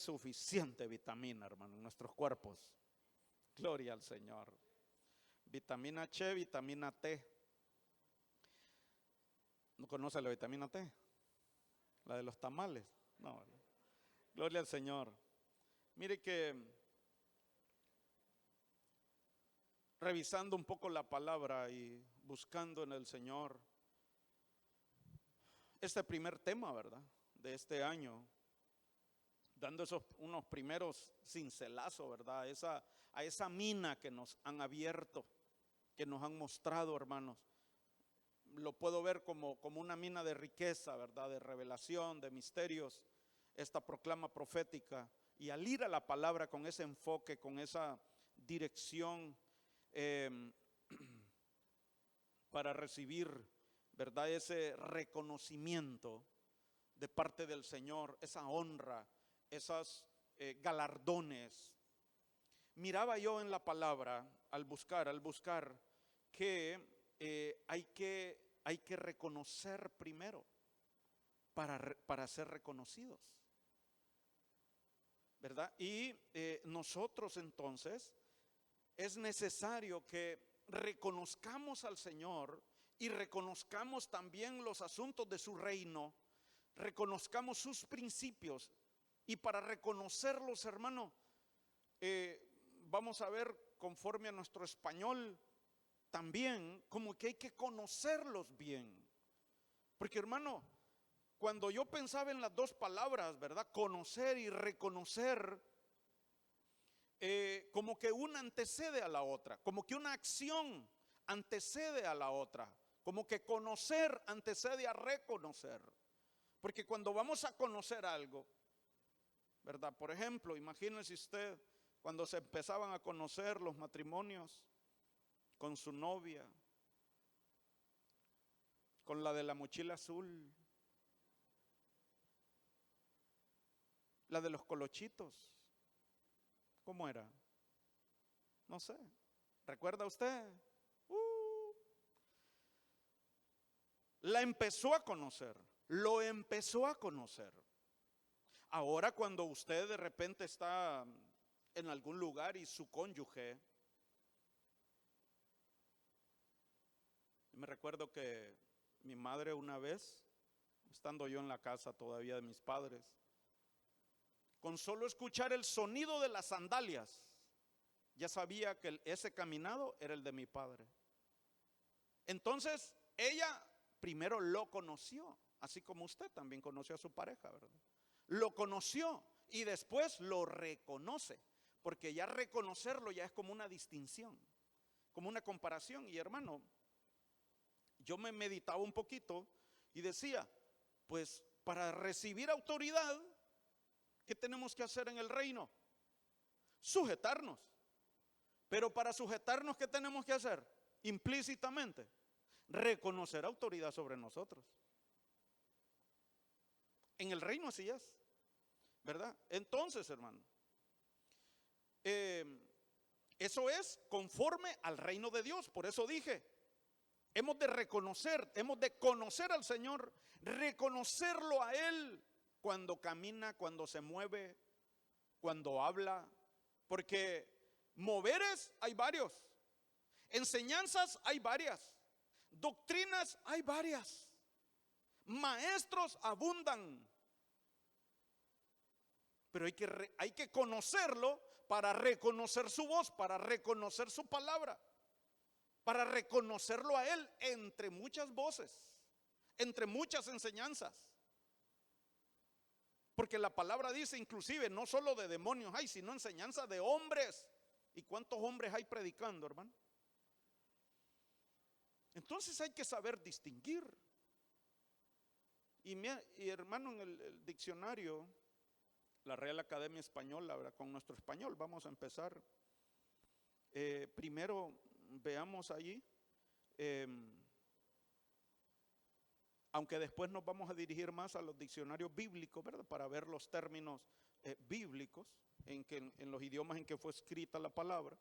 suficiente vitamina, hermano, en nuestros cuerpos. Gloria al Señor. Vitamina Che, vitamina T. ¿No conoce la vitamina T? La de los tamales. No. Gloria al Señor. Mire que revisando un poco la palabra y buscando en el Señor, este primer tema, ¿verdad?, de este año, dando unos primeros cincelazos, ¿verdad?, a esa mina que nos han abierto, que nos han mostrado, hermanos. Lo puedo ver como una mina de riqueza, ¿verdad?, de revelación, de misterios, esta proclama profética. Y al ir a la palabra con ese enfoque, con esa dirección, para recibir, ¿verdad?, ese reconocimiento de parte del Señor, esa honra, esos galardones. Miraba yo en la palabra, al buscar que hay que reconocer primero para ser reconocidos, ¿verdad? Y nosotros entonces es necesario que reconozcamos al Señor y reconozcamos también los asuntos de su reino, reconozcamos sus principios. Y para reconocerlos, hermano, vamos a ver conforme a nuestro español también, como que hay que conocerlos bien. Porque, hermano, cuando yo pensaba en las dos palabras, ¿verdad?, conocer y reconocer, como que una antecede a la otra, como que una acción antecede a la otra, como que conocer antecede a reconocer. Porque cuando vamos a conocer algo, ¿verdad? Por ejemplo, imagínese usted cuando se empezaban a conocer los matrimonios con su novia, con la de la mochila azul, la de los colochitos. ¿Cómo era? No sé. ¿Recuerda usted? La empezó a conocer, lo empezó a conocer. Ahora cuando usted de repente está en algún lugar y su cónyuge, me recuerdo que mi madre una vez, estando yo en la casa todavía de mis padres, con solo escuchar el sonido de las sandalias, ya sabía que ese caminado era el de mi padre. Entonces ella primero lo conoció, así como usted también conoció a su pareja, ¿verdad? Lo conoció y después lo reconoce, porque ya reconocerlo ya es como una distinción, como una comparación. Y hermano, yo me meditaba un poquito y decía, pues para recibir autoridad, ¿qué tenemos que hacer en el reino? Sujetarnos. Pero para sujetarnos, ¿qué tenemos que hacer? Implícitamente, reconocer autoridad sobre nosotros. En el reino así es, ¿verdad? Entonces, hermano, eso es conforme al reino de Dios. Por eso dije, hemos de reconocer, hemos de conocer al Señor, reconocerlo a Él cuando camina, cuando se mueve, cuando habla. Porque moveres hay varios, enseñanzas hay varias, doctrinas hay varias, maestros abundan. Pero hay que conocerlo para reconocer su voz, para reconocer su palabra, para reconocerlo a Él entre muchas voces, entre muchas enseñanzas. Porque la palabra dice inclusive, no solo de demonios hay, sino enseñanza de hombres. ¿Y cuántos hombres hay predicando, hermano? Entonces hay que saber distinguir. Y hermano, en el diccionario, la Real Academia Española, ¿verdad?, con nuestro español vamos a empezar. Primero veamos allí, aunque después nos vamos a dirigir más a los diccionarios bíblicos, ¿verdad?, para ver los términos bíblicos en los idiomas en que fue escrita la palabra,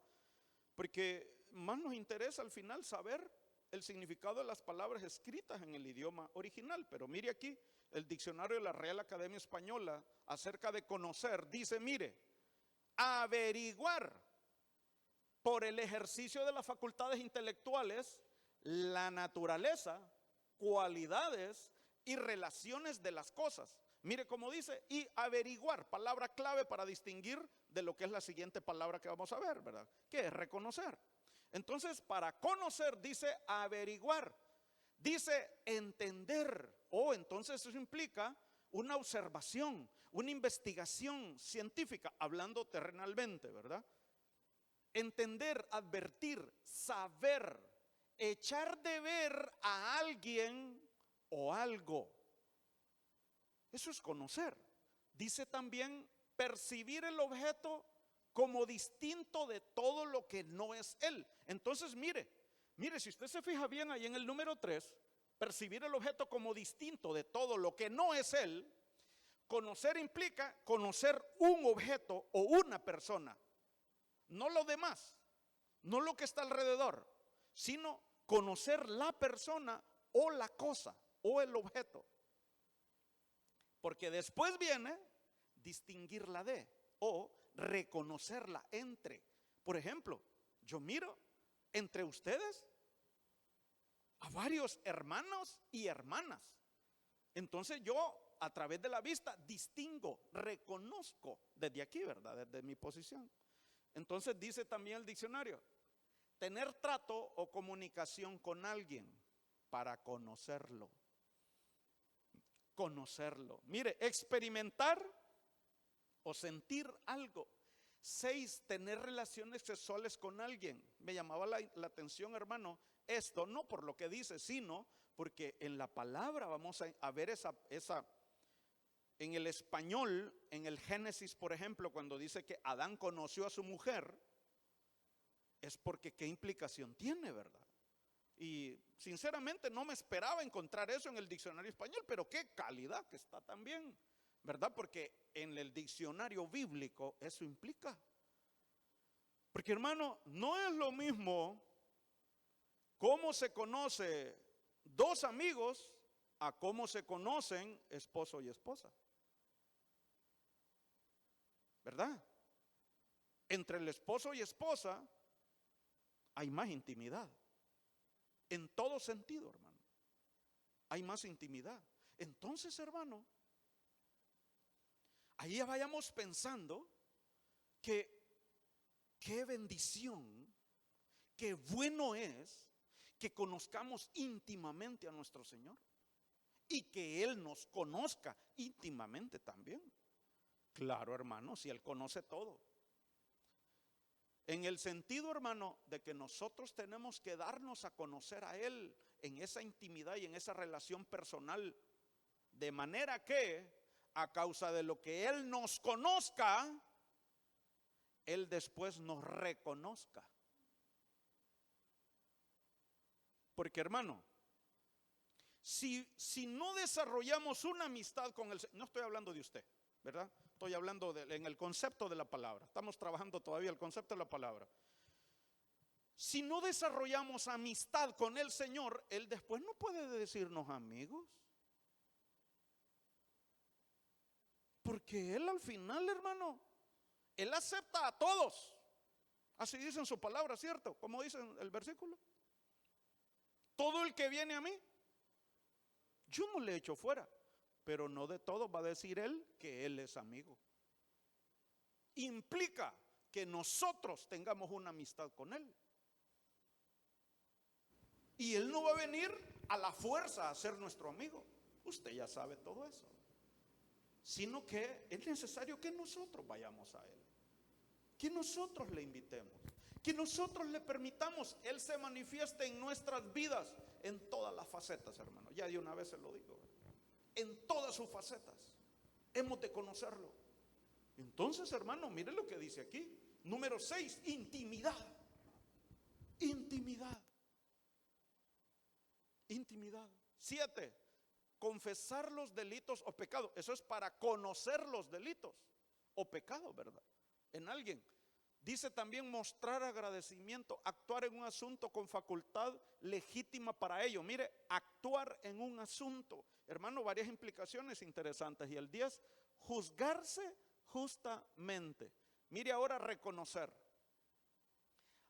porque más nos interesa al final saber el significado de las palabras escritas en el idioma original. Pero mire aquí, el diccionario de la Real Academia Española, acerca de conocer, dice, mire, averiguar por el ejercicio de las facultades intelectuales la naturaleza, cualidades y relaciones de las cosas. Mire cómo dice, y averiguar, palabra clave para distinguir de lo que es la siguiente palabra que vamos a ver, ¿verdad? Que es reconocer. Entonces, para conocer dice averiguar, dice entender. Entonces eso implica una observación, una investigación científica, hablando terrenalmente, ¿verdad? Entender, advertir, saber, echar de ver a alguien o algo. Eso es conocer. Dice también percibir el objeto como distinto de todo lo que no es él. Entonces mire, si usted se fija bien ahí en el número 3, percibir el objeto como distinto de todo lo que no es él. Conocer implica conocer un objeto o una persona, no lo demás, no lo que está alrededor, sino conocer la persona o la cosa o el objeto. Porque después viene distinguirla de o reconocerla entre. Por ejemplo, yo miro entre ustedes a varios hermanos y hermanas. Entonces yo a través de la vista distingo, reconozco desde aquí, ¿verdad? Desde mi posición. Entonces dice también el diccionario, tener trato o comunicación con alguien para conocerlo. Conocerlo. Mire, experimentar o sentir algo. 6, tener relaciones sexuales con alguien. Me llamaba la atención, hermano, esto no por lo que dice, sino porque en la palabra vamos a ver esa en el español, en el Génesis, por ejemplo, cuando dice que Adán conoció a su mujer, es porque qué implicación tiene, ¿verdad? Y sinceramente no me esperaba encontrar eso en el diccionario español, pero qué calidad que está también, ¿verdad? Porque en el diccionario bíblico eso implica. Porque hermano, no es lo mismo cómo se conoce dos amigos a cómo se conocen esposo y esposa, ¿verdad? Entre el esposo y esposa hay más intimidad. En todo sentido, hermano. Hay más intimidad. Entonces, hermano, ahí ya vayamos pensando que qué bendición, qué bueno es que conozcamos íntimamente a nuestro Señor y que Él nos conozca íntimamente también. Claro, hermano, si Él conoce todo. En el sentido, hermano, de que nosotros tenemos que darnos a conocer a Él en esa intimidad y en esa relación personal, de manera que a causa de lo que Él nos conozca, Él después nos reconozca. Porque, hermano, si no desarrollamos una amistad con el Señor, no estoy hablando de usted, ¿verdad? Estoy hablando en el concepto de la palabra. Estamos trabajando todavía el concepto de la palabra. Si no desarrollamos amistad con el Señor, Él después no puede decirnos amigos. Porque Él al final, hermano, Él acepta a todos. Así dice en su palabra, ¿cierto? Como dice el versículo. Todo el que viene a mí, yo no le echo fuera. Pero no de todo va a decir Él que Él es amigo. Implica que nosotros tengamos una amistad con Él. Y Él no va a venir a la fuerza a ser nuestro amigo. Usted ya sabe todo eso. Sino que es necesario que nosotros vayamos a Él. Que nosotros le invitemos. Que nosotros le permitamos Él se manifieste en nuestras vidas en todas las facetas, hermano. Ya de una vez se lo digo. En todas sus facetas. Hemos de conocerlo. Entonces, hermano, mire lo que dice aquí. Número 6, intimidad. Intimidad. Intimidad. 7, confesar los delitos o pecados. Eso es para conocer los delitos o pecados, ¿verdad? En alguien. Dice también mostrar agradecimiento, actuar en un asunto con facultad legítima para ello. Mire, actuar en un asunto. Hermano, varias implicaciones interesantes. Y el 10, juzgarse justamente. Mire ahora reconocer.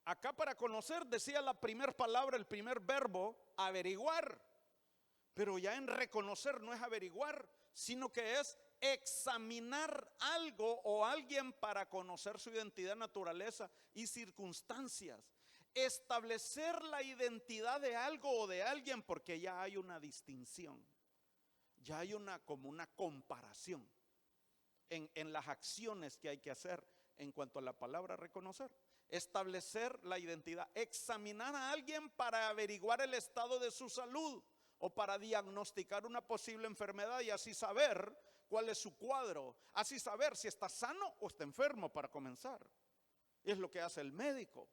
Acá para conocer decía la primera palabra, el primer verbo, averiguar. Pero ya en reconocer no es averiguar, sino que es examinar algo o alguien para conocer su identidad, naturaleza y circunstancias. Establecer la identidad de algo o de alguien, porque ya hay una distinción. Ya hay como una comparación en las acciones que hay que hacer en cuanto a la palabra reconocer. Establecer la identidad, examinar a alguien para averiguar el estado de su salud o para diagnosticar una posible enfermedad y así saber cuál es su cuadro, así saber si está sano o está enfermo para comenzar. Y es lo que hace el médico.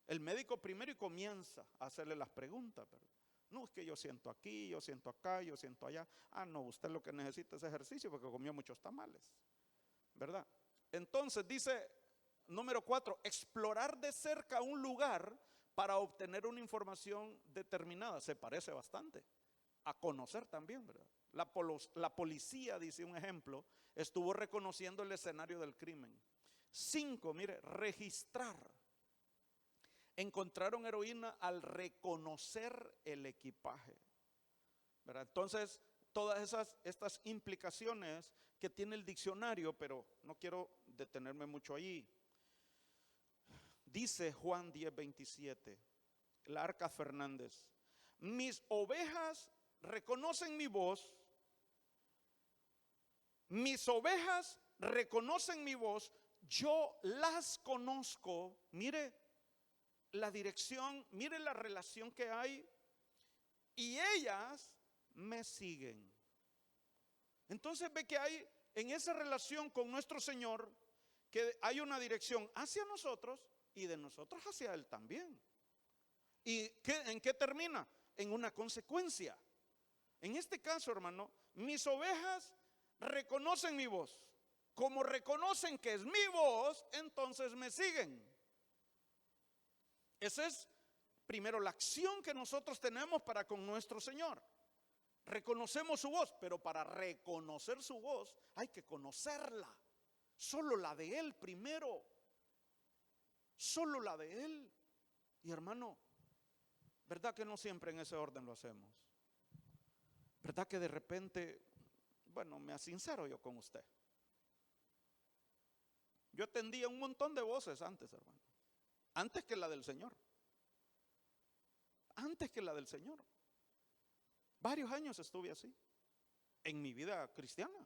El médico primero y comienza a hacerle las preguntas. No, es que yo siento aquí, yo siento acá, yo siento allá. Ah, no, usted lo que necesita es ejercicio porque comió muchos tamales, ¿verdad? Entonces dice, número 4, explorar de cerca un lugar para obtener una información determinada. Se parece bastante a conocer también, ¿verdad? La policía, dice un ejemplo, estuvo reconociendo el escenario del crimen. 5, mire, registrar. Encontraron heroína al reconocer el equipaje, ¿verdad? Entonces, todas estas implicaciones que tiene el diccionario, pero no quiero detenerme mucho allí. Dice Juan 10:27, la Arca Fernández: mis ovejas reconocen mi voz, mis ovejas reconocen mi voz, yo las conozco. Mire la dirección, mire la relación que hay, y ellas me siguen. Entonces ve que hay en esa relación con nuestro Señor, que hay una dirección hacia nosotros y de nosotros hacia Él también. ¿Y en qué termina? En una consecuencia. En este caso, hermano, mis ovejas reconocen mi voz. Como reconocen que es mi voz, entonces me siguen. Esa es primero la acción que nosotros tenemos para con nuestro Señor. Reconocemos su voz, pero para reconocer su voz hay que conocerla. Solo la de Él primero. Solo la de Él. Y hermano, ¿verdad que no siempre en ese orden lo hacemos? ¿Verdad que de repente, bueno, me asincero yo con usted? Yo atendía un montón de voces antes, hermano. Antes que la del Señor. Antes que la del Señor. Varios años estuve así en mi vida cristiana.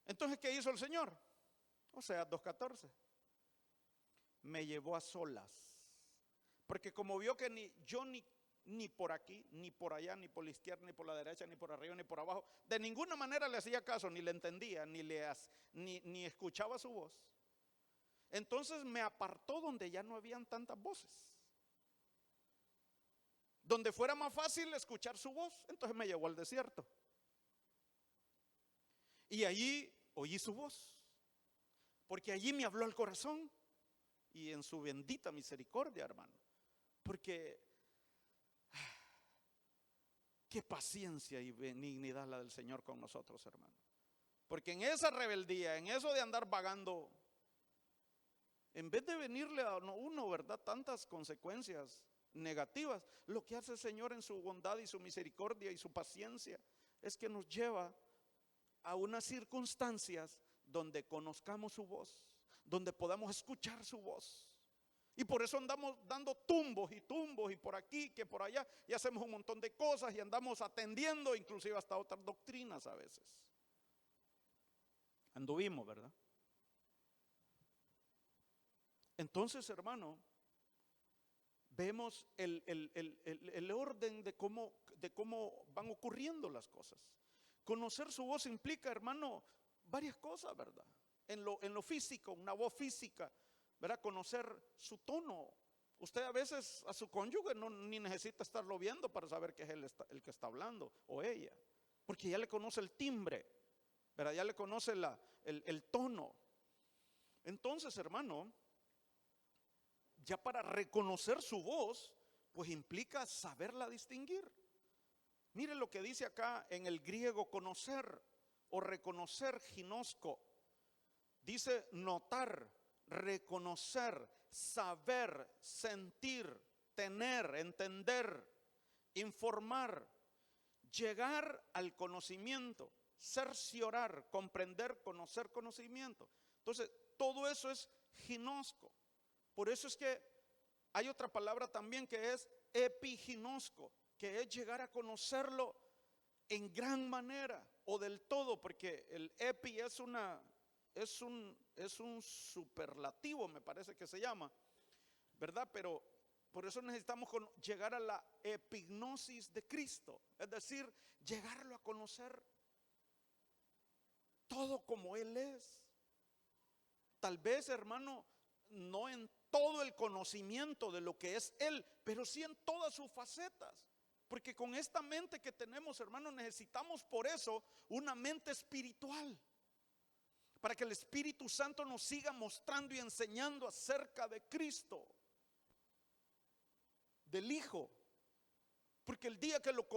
Entonces, ¿qué hizo el Señor? O sea, 2:14. Me llevó a solas. Porque como vio que ni por aquí, ni por allá, ni por la izquierda, ni por la derecha, ni por arriba, ni por abajo, de ninguna manera le hacía caso, ni le entendía, ni escuchaba su voz. Entonces me apartó donde ya no habían tantas voces, donde fuera más fácil escuchar su voz. Entonces me llevó al desierto. Y allí oí su voz, porque allí me habló al corazón y en su bendita misericordia, hermano. Porque qué paciencia y benignidad la del Señor con nosotros, hermano. Porque en esa rebeldía, en eso de andar vagando, en vez de venirle a uno, ¿verdad?, tantas consecuencias negativas, lo que hace el Señor en su bondad y su misericordia y su paciencia es que nos lleva a unas circunstancias donde conozcamos su voz, donde podamos escuchar su voz. Y por eso andamos dando tumbos y por aquí que por allá, y hacemos un montón de cosas y andamos atendiendo inclusive hasta otras doctrinas a veces. Anduvimos, ¿verdad? Entonces, hermano, vemos el orden de cómo van ocurriendo las cosas. Conocer su voz implica, hermano, varias cosas, ¿verdad? En lo físico, una voz física, ¿verdad? Conocer su tono. Usted a veces a su cónyuge ni necesita estarlo viendo para saber que es él el que está hablando o ella, porque ya le conoce el timbre, ¿verdad? Ya le conoce el tono. Entonces, hermano, ya para reconocer su voz, pues implica saberla distinguir. Mire lo que dice acá en el griego conocer. o reconocer, ginosco, dice notar, reconocer, saber, sentir, tener, entender, informar, llegar al conocimiento, cerciorar, comprender, conocer, conocimiento. Entonces, todo eso es ginosco. Por eso es que hay otra palabra también que es epiginosco, que es llegar a conocerlo en gran manera o del todo, porque el epi es un superlativo, me parece que se llama, ¿verdad? Pero por eso necesitamos llegar a la epignosis de Cristo, es decir, llegarlo a conocer todo como Él es. Tal vez, hermano, no en todo el conocimiento de lo que es Él, pero sí en todas sus facetas. Porque con esta mente que tenemos, hermano, necesitamos por eso una mente espiritual, para que el Espíritu Santo nos siga mostrando y enseñando acerca de Cristo, del Hijo. Porque el día que lo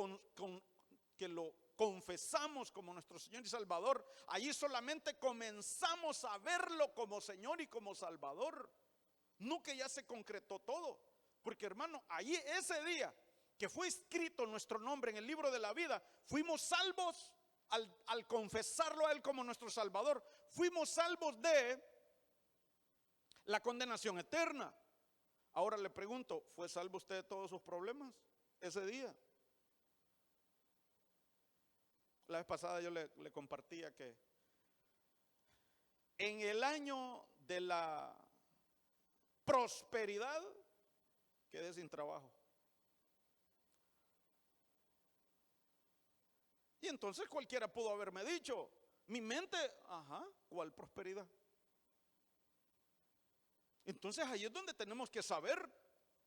confesamos como nuestro Señor y Salvador, allí solamente comenzamos a verlo como Señor y como Salvador. No que ya se concretó todo, porque hermano, allí ese día que fue escrito nuestro nombre en el libro de la vida, fuimos salvos al confesarlo a Él como nuestro Salvador. Fuimos salvos de la condenación eterna. Ahora le pregunto, ¿fue salvo usted de todos sus problemas ese día? La vez pasada yo le compartía que en el año de la prosperidad quedé sin trabajo. Y entonces cualquiera pudo haberme dicho, mi mente, ¿cuál prosperidad? Entonces ahí es donde tenemos que saber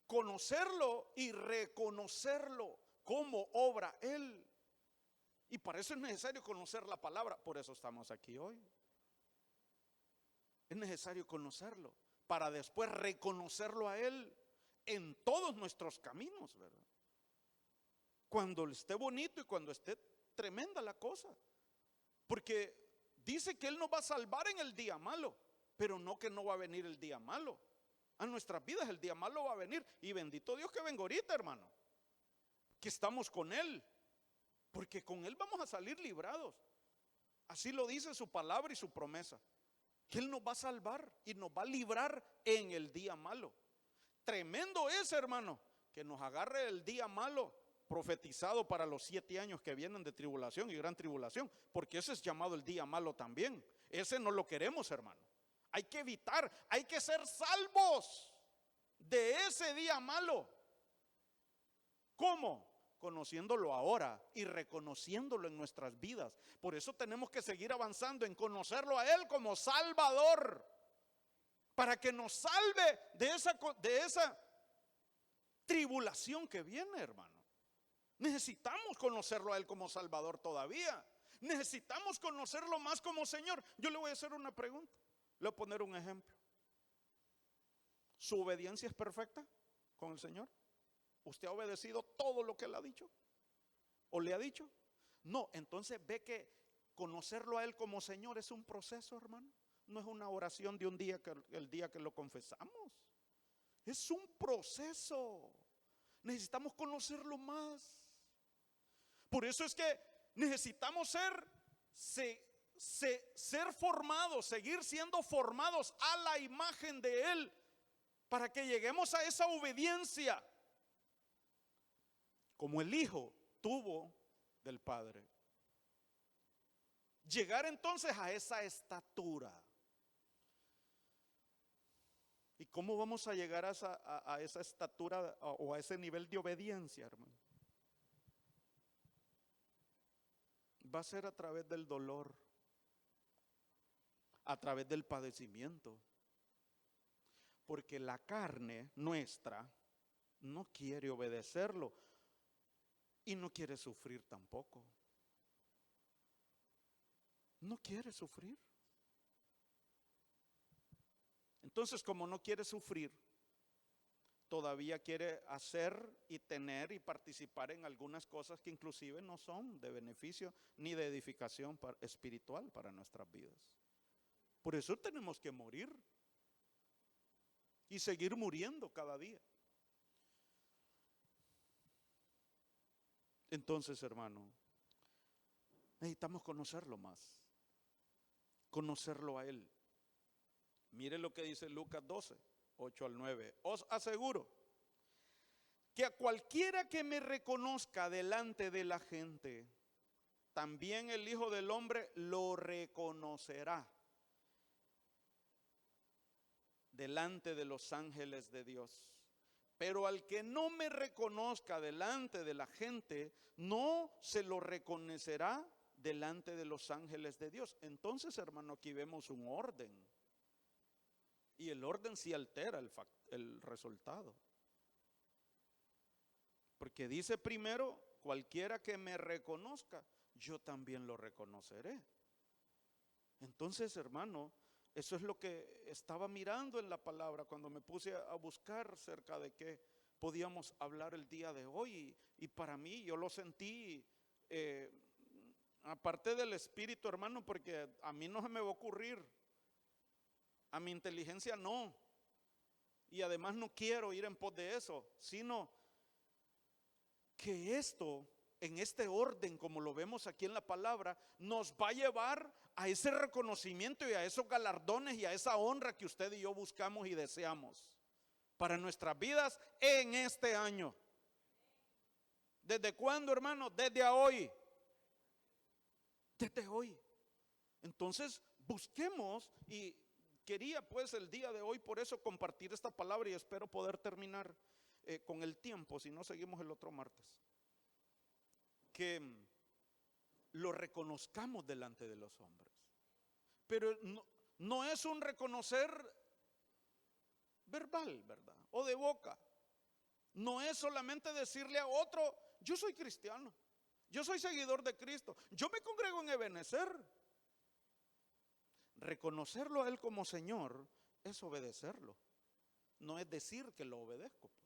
conocerlo y reconocerlo como obra Él. Y para eso es necesario conocer la palabra. Por eso estamos aquí hoy. Es necesario conocerlo para después reconocerlo a Él en todos nuestros caminos, ¿verdad? Cuando esté bonito y cuando esté tremenda la cosa. Porque dice que Él nos va a salvar en el día malo, pero no que no va a venir el día malo. A nuestras vidas el día malo va a venir. Y bendito Dios que venga ahorita, hermano, que estamos con Él, porque con Él vamos a salir librados. Así lo dice su palabra y su promesa, que Él nos va a salvar y nos va a librar en el día malo. Tremendo es, hermano, que nos agarre el día malo profetizado para los 7 años que vienen de tribulación y gran tribulación, porque ese es llamado el día malo también. Ese no lo queremos, hermano. Hay que evitar, hay que ser salvos de ese día malo. ¿Cómo? Conociéndolo ahora y reconociéndolo en nuestras vidas. Por eso tenemos que seguir avanzando en conocerlo a Él como Salvador, para que nos salve de esa tribulación que viene, hermano. Necesitamos conocerlo a Él como Salvador todavía. Necesitamos conocerlo más como Señor. Yo le voy a hacer una pregunta. Le voy a poner un ejemplo. ¿Su obediencia es perfecta con el Señor? ¿Usted ha obedecido todo lo que Él ha dicho? ¿O le ha dicho? No, entonces ve que conocerlo a Él como Señor es un proceso, hermano. No es una oración de un día, el día que lo confesamos. Es un proceso. Necesitamos conocerlo más. Por eso es que necesitamos ser formados, seguir siendo formados a la imagen de Él, para que lleguemos a esa obediencia como el Hijo tuvo del Padre. Llegar entonces a esa estatura. ¿Y cómo vamos a llegar a esa estatura o a ese nivel de obediencia, hermano? Va a ser a través del dolor, a través del padecimiento. Porque la carne nuestra no quiere obedecerlo y no quiere sufrir tampoco. No quiere sufrir. Entonces, como no quiere sufrir, todavía quiere hacer y tener y participar en algunas cosas que inclusive no son de beneficio ni de edificación espiritual para nuestras vidas. Por eso tenemos que morir y seguir muriendo cada día. Entonces, hermano, necesitamos conocerlo más, conocerlo a Él. Mire lo que dice Lucas 12, 8 al 9. Os aseguro que a cualquiera que me reconozca delante de la gente, también el Hijo del Hombre lo reconocerá delante de los ángeles de Dios. Pero al que no me reconozca delante de la gente, no se lo reconocerá delante de los ángeles de Dios. Entonces, hermano, aquí vemos un orden. Y el orden sí altera el resultado. Porque dice primero, cualquiera que me reconozca, yo también lo reconoceré. Entonces, hermano, eso es lo que estaba mirando en la palabra cuando me puse a buscar acerca de qué podíamos hablar el día de hoy. Y para mí, yo lo sentí, aparte del Espíritu, hermano, porque a mí no se me va a ocurrir, a mi inteligencia no. Y además no quiero ir en pos de eso, sino que esto, en este orden, como lo vemos aquí en la palabra, nos va a llevar a ese reconocimiento y a esos galardones y a esa honra que usted y yo buscamos y deseamos para nuestras vidas en este año. ¿Desde cuándo, hermano? Desde hoy. Desde hoy. Entonces, busquemos, y quería pues el día de hoy por eso compartir esta palabra, y espero poder terminar con el tiempo, si no seguimos el otro martes. Que lo reconozcamos delante de los hombres. Pero no es un reconocer verbal, ¿verdad? O de boca. No es solamente decirle a otro, yo soy cristiano, yo soy seguidor de Cristo, yo me congrego en Ebenezer. Reconocerlo a Él como Señor es obedecerlo. No es decir que lo obedezco, pues.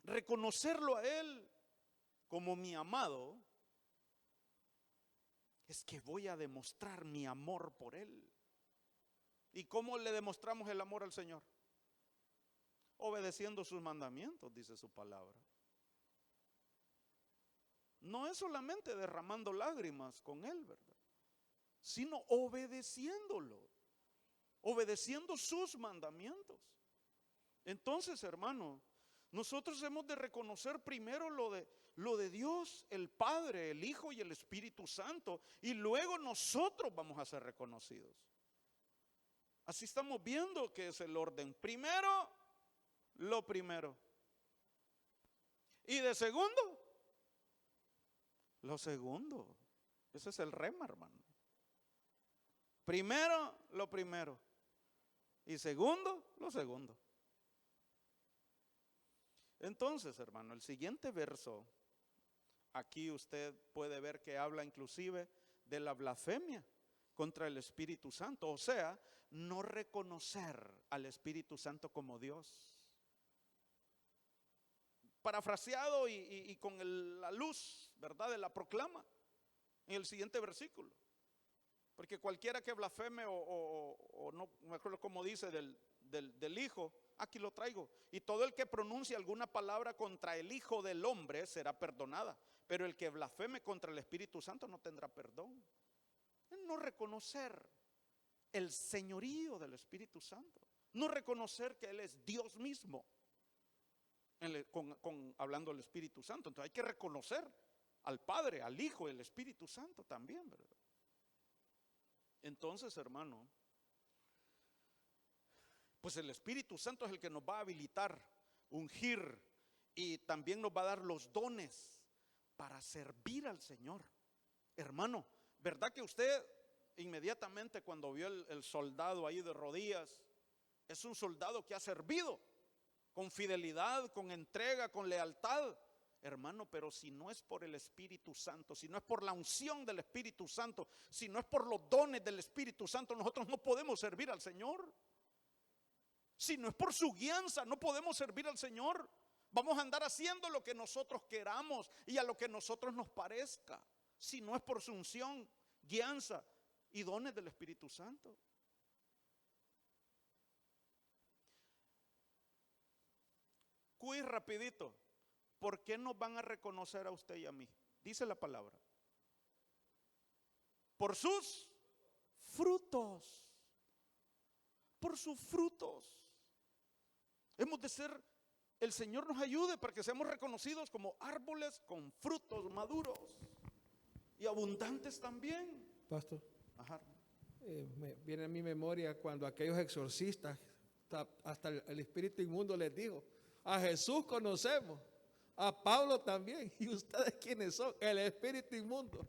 Reconocerlo a Él como mi amado es que voy a demostrar mi amor por Él. ¿Y cómo le demostramos el amor al Señor? Obedeciendo sus mandamientos, dice su palabra. No es solamente derramando lágrimas con Él, ¿verdad? Sino obedeciéndolo, obedeciendo sus mandamientos. Entonces, hermano, nosotros hemos de reconocer primero lo de Dios, el Padre, el Hijo y el Espíritu Santo, y luego nosotros vamos a ser reconocidos. Así estamos viendo que es el orden. Primero, lo primero. Y de segundo, lo segundo. Ese es el rema, hermano. Primero, lo primero. Y segundo, lo segundo. Entonces, hermano, el siguiente verso, aquí usted puede ver que habla inclusive de la blasfemia contra el Espíritu Santo. O sea, no reconocer al Espíritu Santo como Dios. Parafraseado y con la luz, ¿verdad?, de la proclama en el siguiente versículo. Porque cualquiera que blasfeme o no me acuerdo cómo dice del Hijo, aquí lo traigo. Y todo el que pronuncie alguna palabra contra el Hijo del Hombre será perdonada. Pero el que blasfeme contra el Espíritu Santo no tendrá perdón. No reconocer el señorío del Espíritu Santo. No reconocer que Él es Dios mismo. Hablando del Espíritu Santo. Entonces hay que reconocer al Padre, al Hijo y al Espíritu Santo también, ¿verdad? Entonces, hermano, pues el Espíritu Santo es el que nos va a habilitar, ungir, y también nos va a dar los dones para servir al Señor. Hermano, ¿verdad que usted inmediatamente cuando vio el soldado ahí de rodillas, es un soldado que ha servido con fidelidad, con entrega, con lealtad? Hermano, pero si no es por el Espíritu Santo, si no es por la unción del Espíritu Santo, si no es por los dones del Espíritu Santo, nosotros no podemos servir al Señor. Si no es por su guianza, no podemos servir al Señor. Vamos a andar haciendo lo que nosotros queramos y a lo que nosotros nos parezca. Si no es por su unción, guianza y dones del Espíritu Santo. Quiz rapidito. ¿Por qué nos van a reconocer a usted y a mí? Dice la palabra. Por sus frutos. Por sus frutos. Hemos de ser, el Señor nos ayude para que seamos reconocidos como árboles con frutos maduros y abundantes también. Pastor, Ajá. me viene a mi memoria cuando aquellos exorcistas, hasta el espíritu inmundo les dijo: a Jesús conocemos, a Pablo también, y ustedes quiénes son, el espíritu inmundo.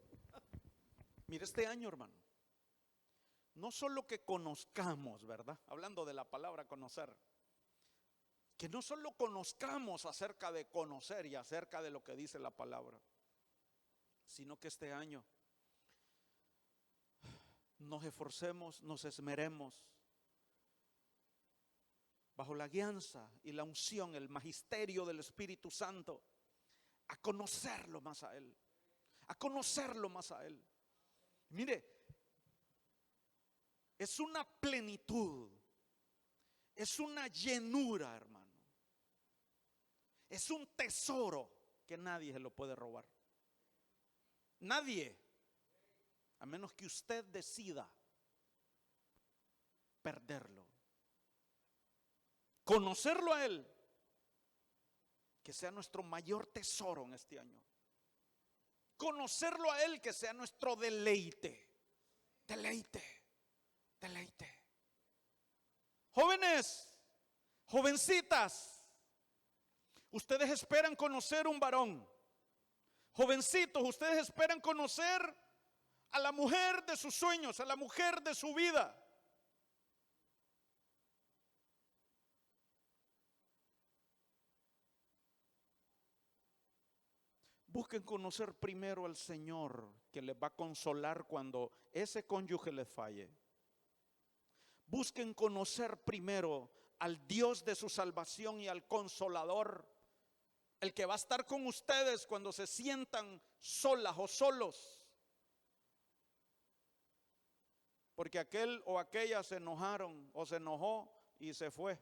Mire, este año, hermano, no solo que conozcamos, ¿verdad? Hablando de la palabra conocer, que no solo conozcamos acerca de conocer y acerca de lo que dice la palabra, sino que este año nos esforcemos, nos esmeremos bajo la guianza y la unción, el magisterio del Espíritu Santo, a conocerlo más a Él, a conocerlo más a Él. Mire, es una plenitud, es una llenura, hermano. Es un tesoro que nadie se lo puede robar. Nadie, a menos que usted decida perderlo. Conocerlo a Él, que sea nuestro mayor tesoro en este año. Conocerlo a Él, que sea nuestro deleite. Deleite, deleite. Jóvenes, jovencitas, ustedes esperan conocer un varón. Jovencitos, ustedes esperan conocer a la mujer de sus sueños, a la mujer de su vida. Busquen conocer primero al Señor, que les va a consolar cuando ese cónyuge les falle. Busquen conocer primero al Dios de su salvación y al Consolador, el que va a estar con ustedes cuando se sientan solas o solos. Porque aquel o aquella se enojaron o se enojó y se fue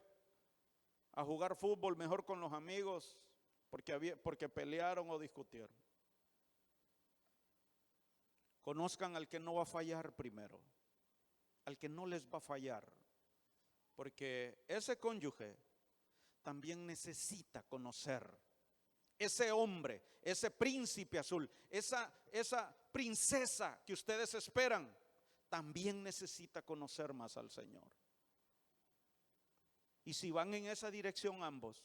a jugar fútbol mejor con los amigos porque pelearon o discutieron. Conozcan al que no va a fallar primero, al que no les va a fallar, porque ese cónyuge también necesita conocer. Ese hombre, ese príncipe azul, esa princesa que ustedes esperan, también necesita conocer más al Señor. Y si van en esa dirección ambos,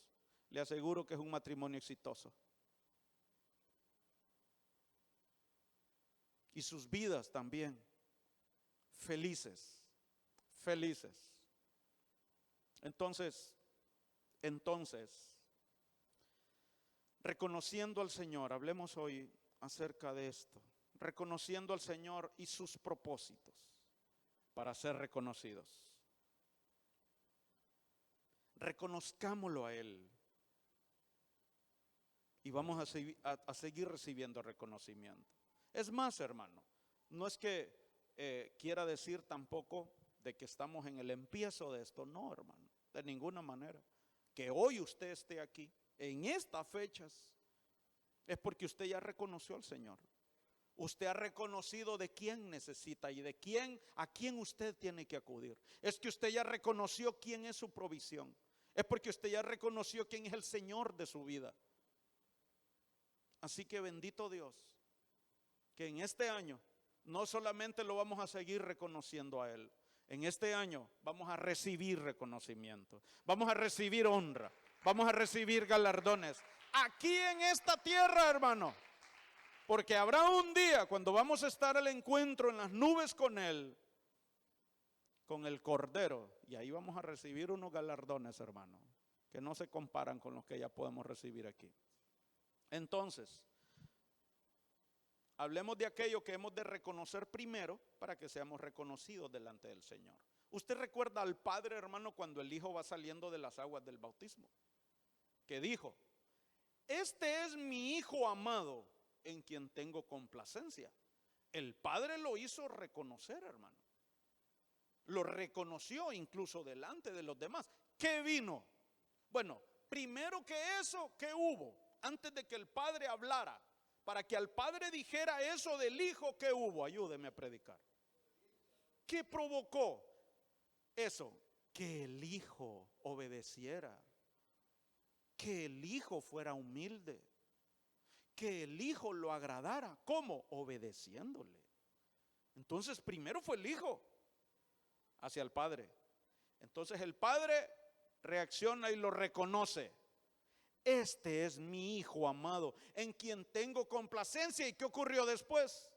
le aseguro que es un matrimonio exitoso. Y sus vidas también felices, felices. Entonces, reconociendo al Señor, hablemos hoy acerca de esto, reconociendo al Señor y sus propósitos para ser reconocidos. Reconozcámoslo a Él y vamos a seguir recibiendo reconocimiento. Es más, hermano, no es que quiera decir tampoco de que estamos en el empiezo de esto, no, hermano, de ninguna manera. Que hoy usted esté aquí, en estas fechas, es porque usted ya reconoció al Señor. Usted ha reconocido de quién necesita y a quién usted tiene que acudir. Es que usted ya reconoció quién es su provisión. Es porque usted ya reconoció quién es el Señor de su vida. Así que bendito Dios, que en este año no solamente lo vamos a seguir reconociendo a Él. En este año vamos a recibir reconocimiento, vamos a recibir honra, vamos a recibir galardones aquí en esta tierra, hermano. Porque habrá un día cuando vamos a estar al encuentro en las nubes con Él, con el Cordero, y ahí vamos a recibir unos galardones, hermano, que no se comparan con los que ya podemos recibir aquí. Entonces, hablemos de aquello que hemos de reconocer primero para que seamos reconocidos delante del Señor. Usted recuerda al Padre, hermano, cuando el Hijo va saliendo de las aguas del bautismo, que dijo: este es mi Hijo amado, en quien tengo complacencia. El Padre lo hizo reconocer, hermano. Lo reconoció incluso delante de los demás. ¿Qué vino? Bueno, primero que eso, ¿qué hubo? Antes de que el Padre hablara, para que al Padre dijera eso del Hijo, ¿qué hubo? Ayúdeme a predicar. ¿Qué provocó eso? Que el Hijo obedeciera, que el Hijo fuera humilde, que el Hijo lo agradara. ¿Cómo? Obedeciéndole. Entonces primero fue el Hijo hacia el Padre. Entonces el Padre reacciona y lo reconoce. Este es mi Hijo amado, en quien tengo complacencia. ¿Y qué ocurrió después?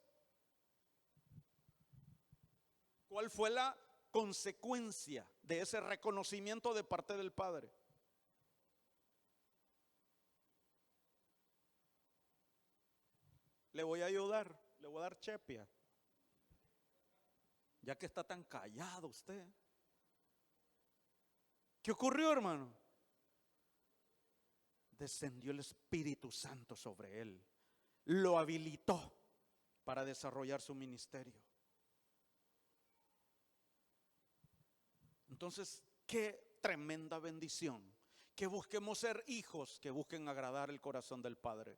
¿Cuál fue la consecuencia de ese reconocimiento de parte del Padre? Le voy a ayudar, le voy a dar chepia, ya que está tan callado usted. ¿Qué ocurrió, hermano? Descendió el Espíritu Santo sobre él, lo habilitó para desarrollar su ministerio. Entonces, qué tremenda bendición que busquemos ser hijos que busquen agradar el corazón del Padre,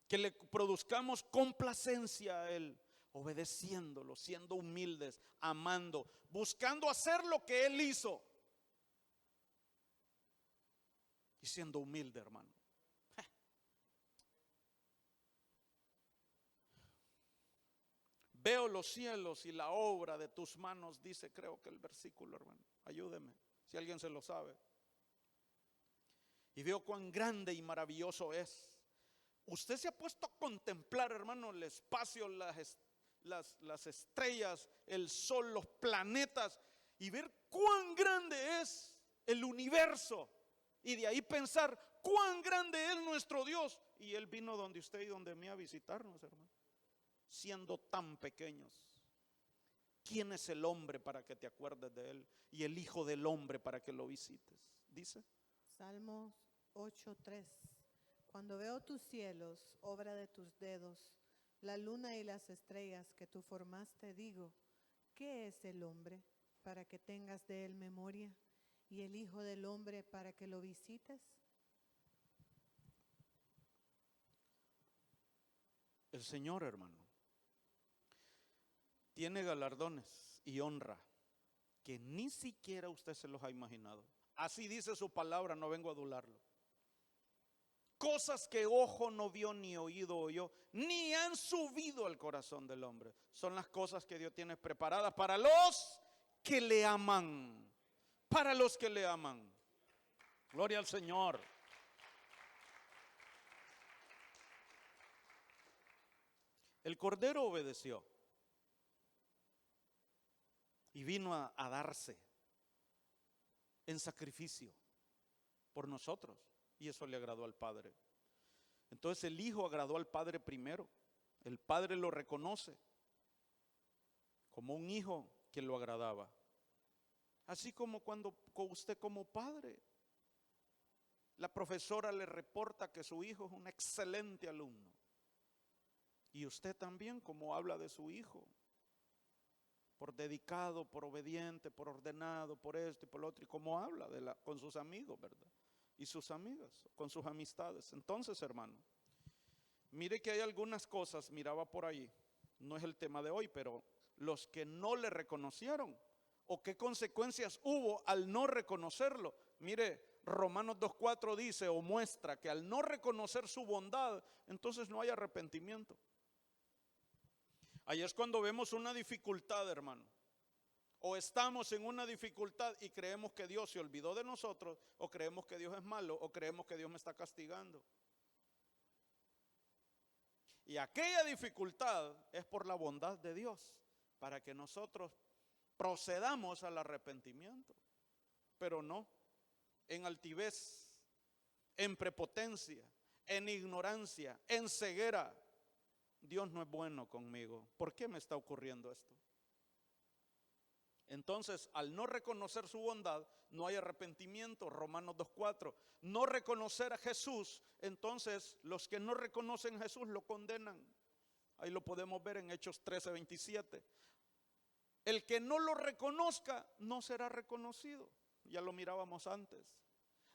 que le produzcamos complacencia a Él, obedeciéndolo, siendo humildes, amando, buscando hacer lo que Él hizo y siendo humilde, hermano. Veo los cielos y la obra de tus manos, dice, creo que el versículo, hermano. Ayúdeme, si alguien se lo sabe. Y veo cuán grande y maravilloso es. Usted se ha puesto a contemplar, hermano, el espacio, las estrellas, el sol, los planetas, y ver cuán grande es el universo. Y de ahí pensar cuán grande es nuestro Dios. Y Él vino donde usted y donde mí a visitarnos, hermano, siendo tan pequeños. ¿Quién es el hombre para que te acuerdes de él? Y el hijo del hombre para que lo visites. Dice Salmos 8:3. Cuando veo tus cielos, obra de tus dedos, la luna y las estrellas que tú formaste, digo, ¿qué es el hombre para que tengas de él memoria? ¿Y el hijo del hombre para que lo visites? el Señor, hermano, tiene galardones y honra que ni siquiera usted se los ha imaginado. Así dice su palabra, no vengo a adularlo. Cosas que ojo no vio ni oído oyó, ni han subido al corazón del hombre. Son las cosas que Dios tiene preparadas para los que le aman. Para los que le aman. Gloria al Señor. El Cordero obedeció y vino a darse en sacrificio por nosotros, y eso le agradó al Padre. Entonces el Hijo agradó al Padre primero. El Padre lo reconoce como un hijo que lo agradaba. Así como cuando usted como padre, la profesora le reporta que su hijo es un excelente alumno, y usted también, como habla de su hijo, por dedicado, por obediente, por ordenado, por esto y por lo otro, y como habla con sus amigos, ¿verdad? Y sus amigas, con sus amistades. Entonces, hermano, mire que hay algunas cosas, miraba por ahí, no es el tema de hoy, pero los que no le reconocieron, o qué consecuencias hubo al no reconocerlo. Mire, Romanos 2:4 dice o muestra que al no reconocer su bondad, entonces no hay arrepentimiento. Ahí es cuando vemos una dificultad, hermano. O estamos en una dificultad y creemos que Dios se olvidó de nosotros, o creemos que Dios es malo, o creemos que Dios me está castigando. Y aquella dificultad es por la bondad de Dios, para que nosotros procedamos al arrepentimiento. Pero no, en altivez, en prepotencia, en ignorancia, en ceguera. Dios no es bueno conmigo. ¿Por qué me está ocurriendo esto? Entonces, al no reconocer su bondad, no hay arrepentimiento, Romanos 2:4. No reconocer a Jesús, entonces los que no reconocen a Jesús lo condenan. Ahí lo podemos ver en Hechos 13:27. El que no lo reconozca no será reconocido. Ya lo mirábamos antes.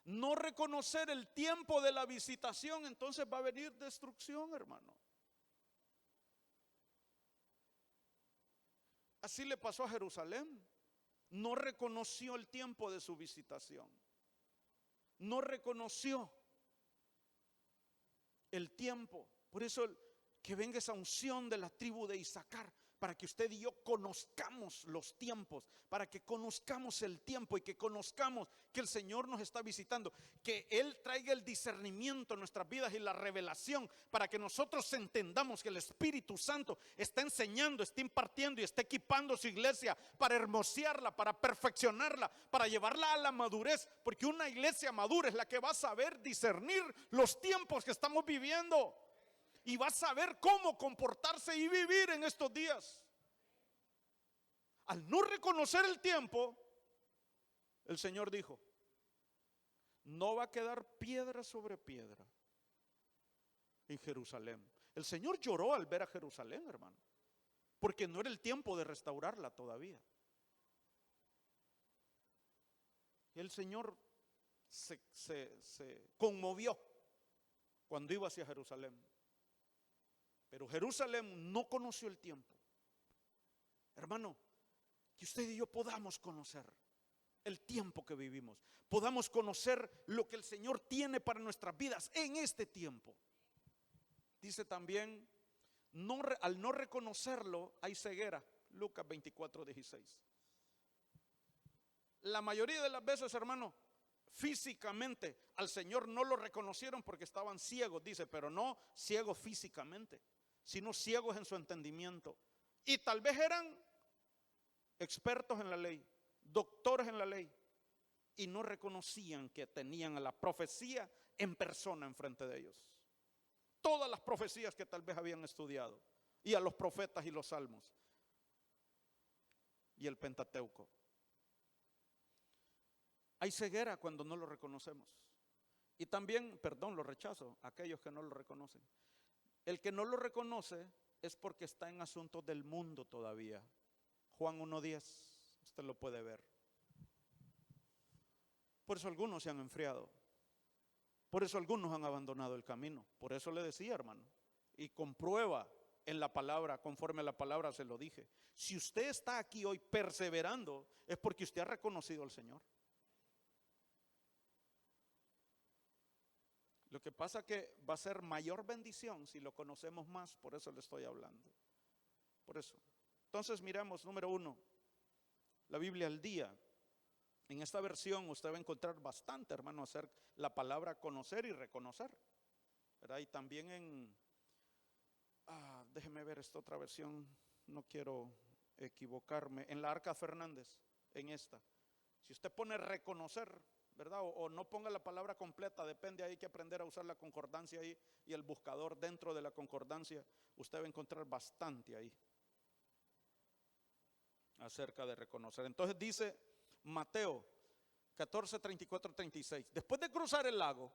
No reconocer el tiempo de la visitación, entonces va a venir destrucción, hermano. Así le pasó a Jerusalén. No reconoció el tiempo de su visitación. No reconoció el tiempo. Por eso que venga esa unción de la tribu de Isaacar, para que usted y yo conozcamos los tiempos, para que conozcamos el tiempo y que conozcamos que el Señor nos está visitando, que Él traiga el discernimiento en nuestras vidas y la revelación, para que nosotros entendamos que el Espíritu Santo está enseñando, está impartiendo y está equipando su iglesia para hermosearla, para perfeccionarla, para llevarla a la madurez, porque una iglesia madura es la que va a saber discernir los tiempos que estamos viviendo. Y va a saber cómo comportarse y vivir en estos días. Al no reconocer el tiempo, el Señor dijo: no va a quedar piedra sobre piedra en Jerusalén. El Señor lloró al ver a Jerusalén, hermano, porque no era el tiempo de restaurarla todavía. El Señor se conmovió cuando iba hacia Jerusalén. Pero Jerusalén no conoció el tiempo. Hermano, que usted y yo podamos conocer el tiempo que vivimos, podamos conocer lo que el Señor tiene para nuestras vidas en este tiempo. Dice también, al no reconocerlo hay ceguera. Lucas 24:16. La mayoría de las veces, hermano, físicamente al Señor no lo reconocieron porque estaban ciegos, dice, pero no ciegos físicamente, sino ciegos en su entendimiento. Y tal vez eran expertos en la ley, doctores en la ley, y no reconocían que tenían a la profecía en persona enfrente de ellos. Todas las profecías que tal vez habían estudiado, y a los profetas y los salmos, y el Pentateuco. Hay ceguera cuando no lo reconocemos. Y también, lo rechazo, aquellos que no lo reconocen. El que no lo reconoce es porque está en asuntos del mundo todavía. Juan 1:10, usted lo puede ver. Por eso algunos se han enfriado. Por eso algunos han abandonado el camino. Por eso le decía, hermano, y comprueba en la palabra, conforme a la palabra se lo dije. Si usted está aquí hoy perseverando, es porque usted ha reconocido al Señor. Lo que pasa que va a ser mayor bendición si lo conocemos más, por eso le estoy hablando. Por eso. Entonces miramos, número 1, la Biblia al día. En esta versión usted va a encontrar bastante, hermano, hacer la palabra conocer y reconocer. ¿Verdad? Y también déjeme ver esta otra versión, no quiero equivocarme, en la Arca Fernández, en esta. Si usted pone reconocer, ¿verdad? O no ponga la palabra completa, depende, hay que aprender a usar la concordancia ahí y el buscador dentro de la concordancia. Usted va a encontrar bastante ahí acerca de reconocer. Entonces dice Mateo 14, 34, 36. Después de cruzar el lago,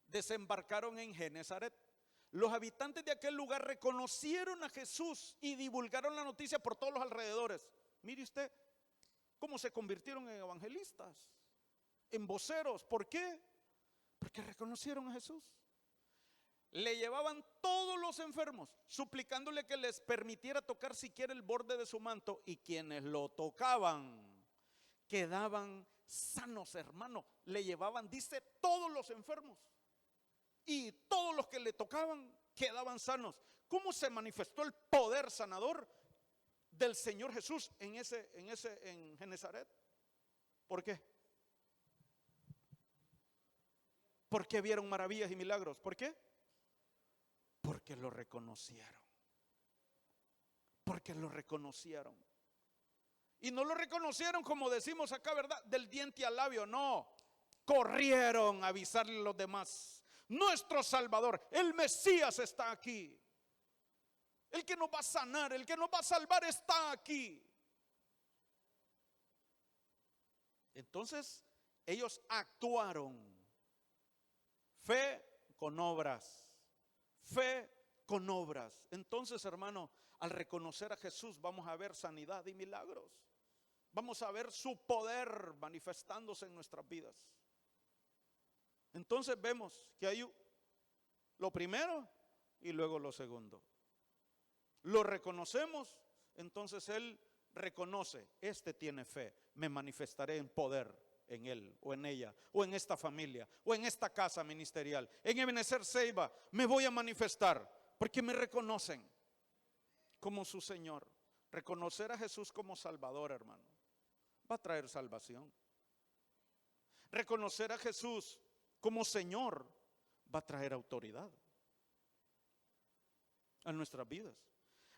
desembarcaron en Genesaret. Los habitantes de aquel lugar reconocieron a Jesús y divulgaron la noticia por todos los alrededores. Mire usted cómo se convirtieron en evangelistas, en voceros. ¿Por qué? Porque reconocieron a Jesús. Le llevaban todos los enfermos, suplicándole que les permitiera tocar siquiera el borde de su manto, y quienes lo tocaban quedaban sanos, hermano. Le llevaban, dice, todos los enfermos, y todos los que le tocaban quedaban sanos. ¿Cómo se manifestó el poder sanador del Señor Jesús en Genesaret? ¿Por qué? Porque vieron maravillas y milagros. ¿Por qué? Porque lo reconocieron. Porque lo reconocieron. Y no lo reconocieron como decimos acá, ¿verdad? Del diente al labio, no. Corrieron a avisarle a los demás. Nuestro Salvador, el Mesías, está aquí. El que nos va a sanar, el que nos va a salvar está aquí. Entonces, ellos actuaron. Fe con obras. Fe con obras. Entonces, hermano, al reconocer a Jesús vamos a ver sanidad y milagros. Vamos a ver su poder manifestándose en nuestras vidas. Entonces vemos que hay lo primero y luego lo segundo. Lo reconocemos, entonces él reconoce, este tiene fe, me manifestaré en poder en él o en ella o en esta familia o en esta casa ministerial. En Ebenezer Ceiba me voy a manifestar porque me reconocen como su Señor. Reconocer a Jesús como Salvador, hermano, va a traer salvación. Reconocer a Jesús como Señor va a traer autoridad a nuestras vidas.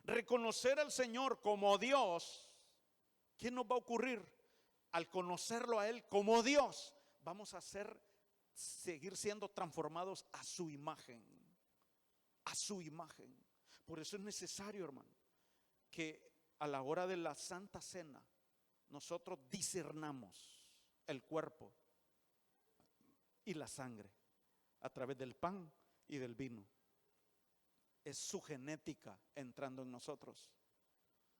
Reconocer al Señor como Dios, ¿qué nos va a ocurrir? Al conocerlo a Él como Dios, vamos a seguir siendo transformados a su imagen. A su imagen. Por eso es necesario, hermano, que a la hora de la Santa Cena nosotros discernamos el cuerpo y la sangre a través del pan y del vino. Es su genética entrando en nosotros,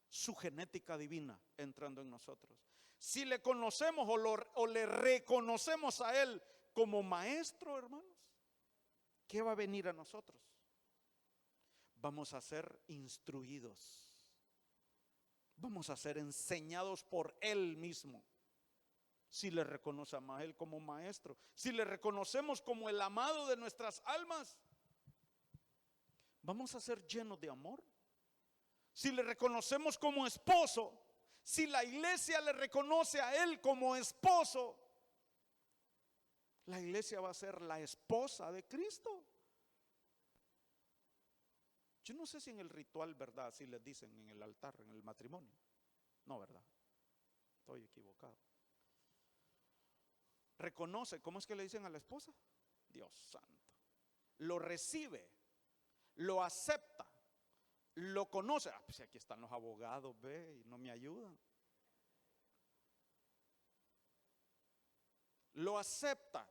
su genética divina entrando en nosotros. Si le conocemos o le reconocemos a Él como maestro, hermanos, ¿qué va a venir a nosotros? Vamos a ser instruidos, vamos a ser enseñados por Él mismo. Si le reconocemos a Él como maestro, si le reconocemos como el amado de nuestras almas, vamos a ser llenos de amor. Si le reconocemos como esposo, si la iglesia le reconoce a Él como esposo, la iglesia va a ser la esposa de Cristo. Yo no sé si en el ritual, ¿verdad? Así les dicen en el altar, en el matrimonio. No, ¿verdad? Estoy equivocado. Reconoce, ¿cómo es que le dicen a la esposa? Dios santo. Lo recibe, lo acepta, lo conoce. Pues aquí están los abogados, ve, y no me ayudan. Lo acepta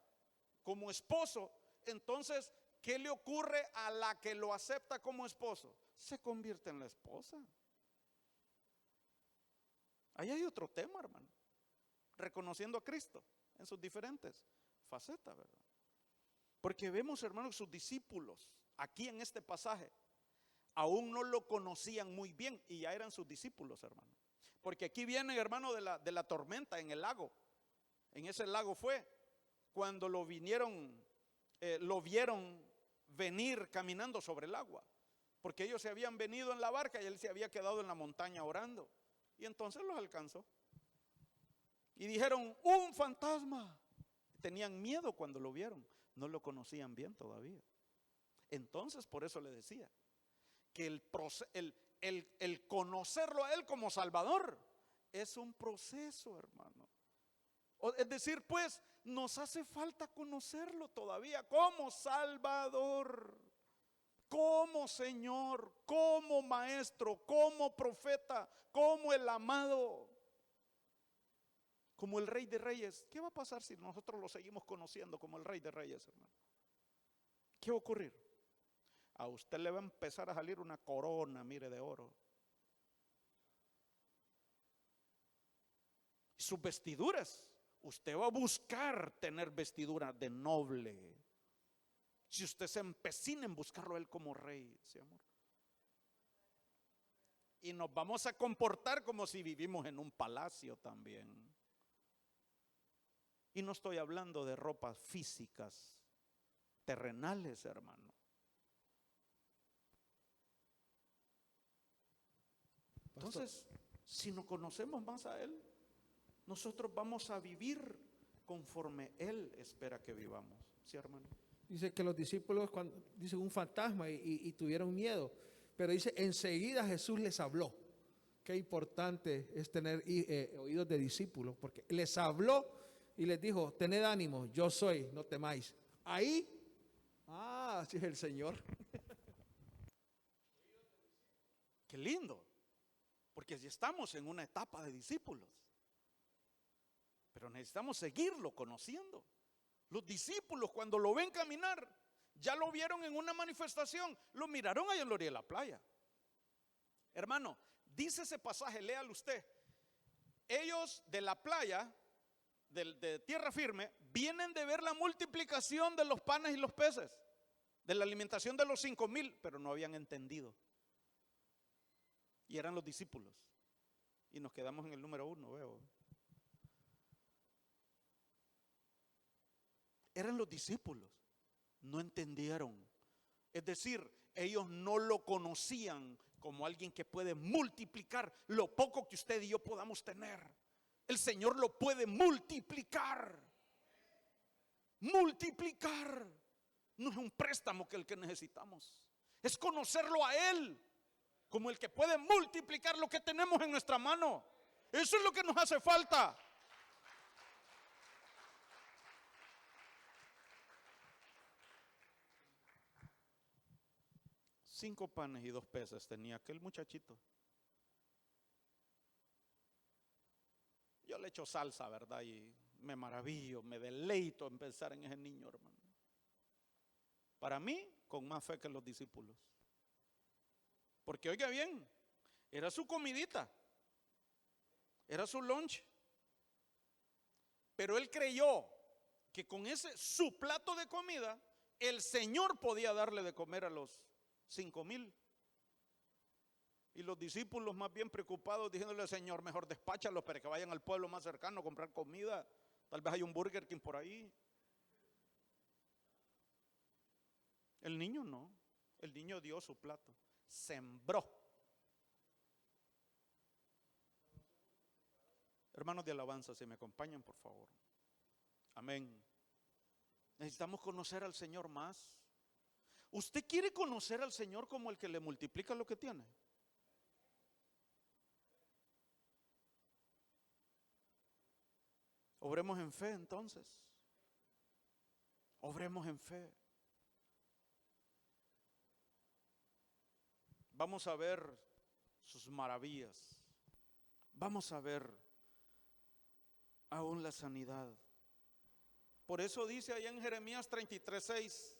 como esposo. Entonces, ¿qué le ocurre a la que lo acepta como esposo? Se convierte en la esposa. Ahí hay otro tema, hermano. Reconociendo a Cristo en sus diferentes facetas, ¿verdad? Porque vemos, hermanos, sus discípulos aquí en este pasaje aún no lo conocían muy bien y ya eran sus discípulos, hermano. Porque aquí viene, hermano, de la tormenta en el lago. En ese lago fue cuando lo vieron venir caminando sobre el agua. Porque ellos se habían venido en la barca y él se había quedado en la montaña orando. Y entonces los alcanzó. Y dijeron, un fantasma. Tenían miedo cuando lo vieron. No lo conocían bien todavía. Entonces, por eso le decía que el conocerlo a Él como Salvador es un proceso, hermano. Es decir, pues, nos hace falta conocerlo todavía como Salvador, como Señor, como Maestro, como profeta, como el amado, como el Rey de Reyes. ¿Qué va a pasar si nosotros lo seguimos conociendo como el Rey de Reyes, hermano? ¿Qué va a ocurrir? A usted le va a empezar a salir una corona, mire, de oro. Sus vestiduras, usted va a buscar tener vestiduras de noble. Si usted se empecina en buscarlo a Él como Rey, ¿sí, amor? Y nos vamos a comportar como si vivimos en un palacio también. Y no estoy hablando de ropas físicas, terrenales, hermano. Entonces, si no conocemos más a Él, nosotros vamos a vivir conforme Él espera que vivamos. ¿Sí, hermano? Dice que los discípulos, cuando dice un fantasma y tuvieron miedo, pero dice, enseguida Jesús les habló. Qué importante es tener oídos de discípulos, porque les habló y les dijo, tened ánimo, yo soy, no temáis. Ahí, así es el Señor. Qué lindo, porque ya estamos en una etapa de discípulos. Pero necesitamos seguirlo conociendo. Los discípulos cuando lo ven caminar, ya lo vieron en una manifestación, lo miraron ahí en la orilla de la playa. Hermano, dice ese pasaje, léalo usted. Ellos de la playa, de tierra firme, vienen de ver la multiplicación de los panes y los peces, de la alimentación de los 5,000, pero no habían entendido. Y eran los discípulos. Y nos quedamos en el número 1, veo. Eran los discípulos. No entendieron. Es decir, ellos no lo conocían como alguien que puede multiplicar lo poco que usted y yo podamos tener. El Señor lo puede multiplicar. Multiplicar. No es un préstamo que el que necesitamos. Es conocerlo a Él como el que puede multiplicar lo que tenemos en nuestra mano. Eso es lo que nos hace falta. Cinco panes y 2 peces tenía aquel muchachito. Yo le echo salsa, ¿verdad? Y me maravillo, me deleito en pensar en ese niño, hermano. Para mí, con más fe que los discípulos. Porque oiga bien, era su comidita, era su lunch. Pero él creyó que con ese su plato de comida, el Señor podía darle de comer a los 5,000. Y los discípulos más bien preocupados diciéndole al Señor, mejor despáchalos para que vayan al pueblo más cercano a comprar comida. Tal vez hay un Burger King por ahí. El niño no, el niño dio su plato, sembró. Hermanos de alabanza, si me acompañan por favor. Amén. Necesitamos conocer al Señor más. ¿Usted quiere conocer al Señor como el que le multiplica lo que tiene? Obremos en fe entonces. Obremos en fe. Vamos a ver sus maravillas. Vamos a ver aún la sanidad. Por eso dice allá en Jeremías 33:6,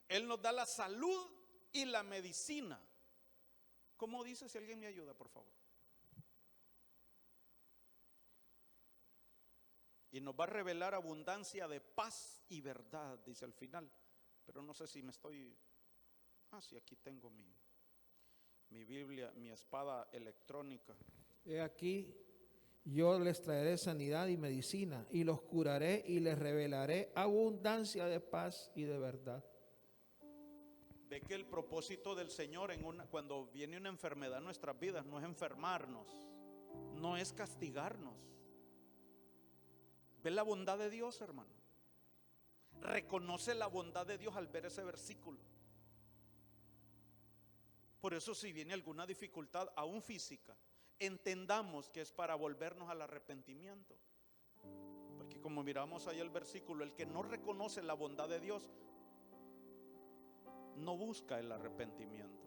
Él nos da la salud y la medicina. ¿Cómo dice? Si alguien me ayuda, por favor. Y nos va a revelar abundancia de paz y verdad, dice al final. Pero no sé si me estoy... sí, aquí tengo mi Biblia, mi espada electrónica. He aquí, yo les traeré sanidad y medicina, y los curaré y les revelaré abundancia de paz y de verdad. Ve que el propósito del Señor cuando viene una enfermedad en nuestras vidas no es enfermarnos, no es castigarnos. Ve la bondad de Dios, hermano. Reconoce la bondad de Dios al ver ese versículo. Por eso si viene alguna dificultad, aún física, entendamos que es para volvernos al arrepentimiento. Porque como miramos ahí el versículo, el que no reconoce la bondad de Dios no busca el arrepentimiento.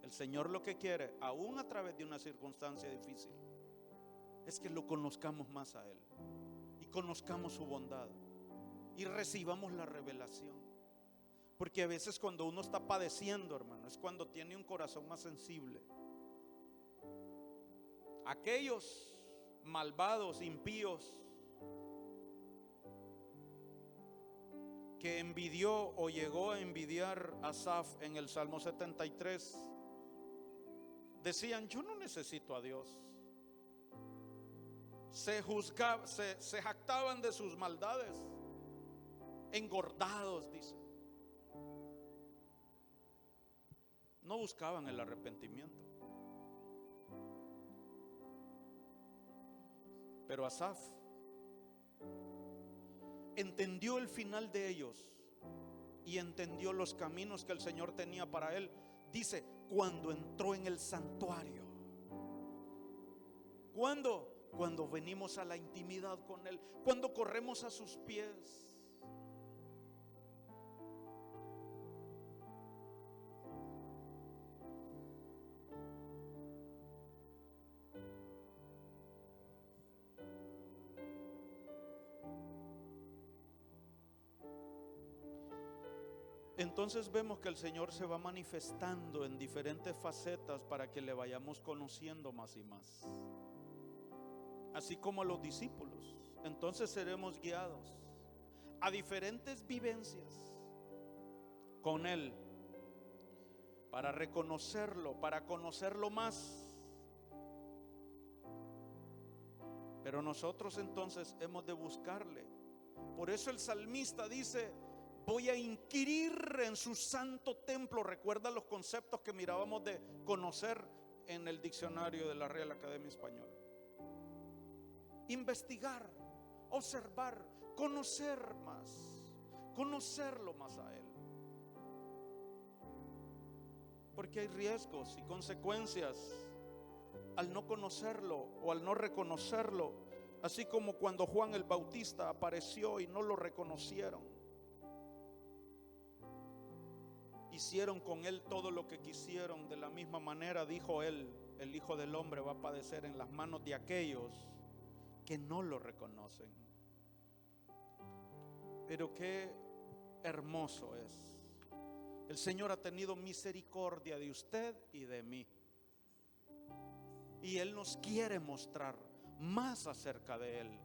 El Señor lo que quiere, aún a través de una circunstancia difícil, es que lo conozcamos más a Él y conozcamos su bondad y recibamos la revelación. Porque a veces cuando uno está padeciendo, hermano, es cuando tiene un corazón más sensible. Aquellos malvados, impíos, que envidió o llegó a envidiar a Asaf en el Salmo 73, decían: yo no necesito a Dios. Se jactaban de sus maldades, engordados, dice. No buscaban el arrepentimiento. Pero Asaf entendió el final de ellos y entendió los caminos que el Señor tenía para él. Dice, cuando entró en el santuario. Cuando venimos a la intimidad con Él, cuando corremos a sus pies. entonces vemos que el Señor se va manifestando en diferentes facetas para que le vayamos conociendo más y más. Así como a los discípulos, entonces seremos guiados a diferentes vivencias con Él para reconocerlo, para conocerlo más. Pero nosotros entonces hemos de buscarle. Por eso el salmista dice: voy a inquirir en su santo templo. Recuerda los conceptos que mirábamos de conocer en el diccionario de la Real Academia Española. Investigar, observar, conocer más, conocerlo más a Él. Porque hay riesgos y consecuencias al no conocerlo o al no reconocerlo. Así como cuando Juan el Bautista apareció y no lo reconocieron. Hicieron con él todo lo que quisieron. De la misma manera dijo él: el Hijo del Hombre va a padecer en las manos de aquellos que no lo reconocen. Pero qué hermoso es. El Señor ha tenido misericordia de usted y de mí. Y Él nos quiere mostrar más acerca de Él.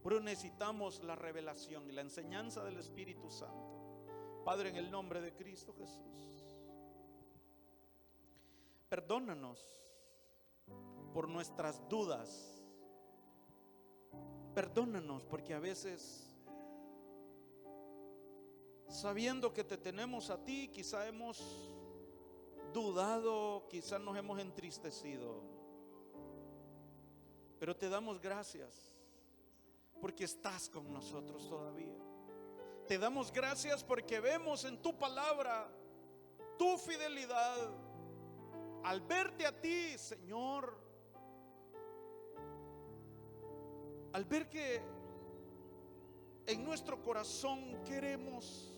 Pero necesitamos la revelación y la enseñanza del Espíritu Santo. Padre, en el nombre de Cristo Jesús, perdónanos por nuestras dudas. Perdónanos porque a veces, sabiendo que te tenemos a ti, quizá hemos dudado, quizá nos hemos entristecido. Pero te damos gracias porque estás con nosotros todavía. Te damos gracias porque vemos en tu palabra tu fidelidad. Al verte a ti, Señor, al ver que en nuestro corazón queremos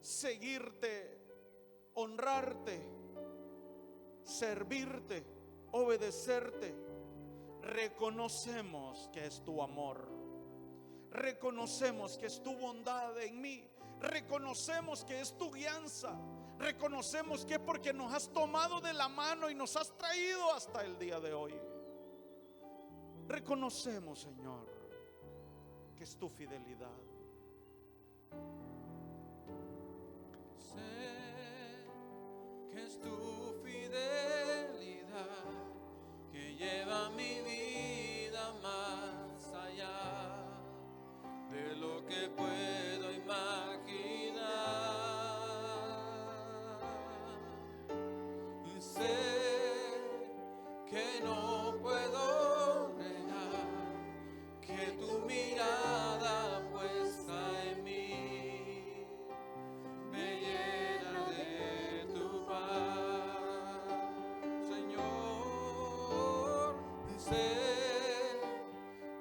seguirte, honrarte, servirte, obedecerte, reconocemos que es tu amor, reconocemos que es tu bondad en mí, reconocemos que es tu guianza, reconocemos que porque nos has tomado de la mano y nos has traído hasta el día de hoy. Reconocemos, Señor, que es tu fidelidad. Sé que es tu fidelidad que lleva mi vida más allá de lo que puedo imaginar. Y sé que no puedo negar que tu mirada puesta en mí me llena de tu paz, Señor. Sé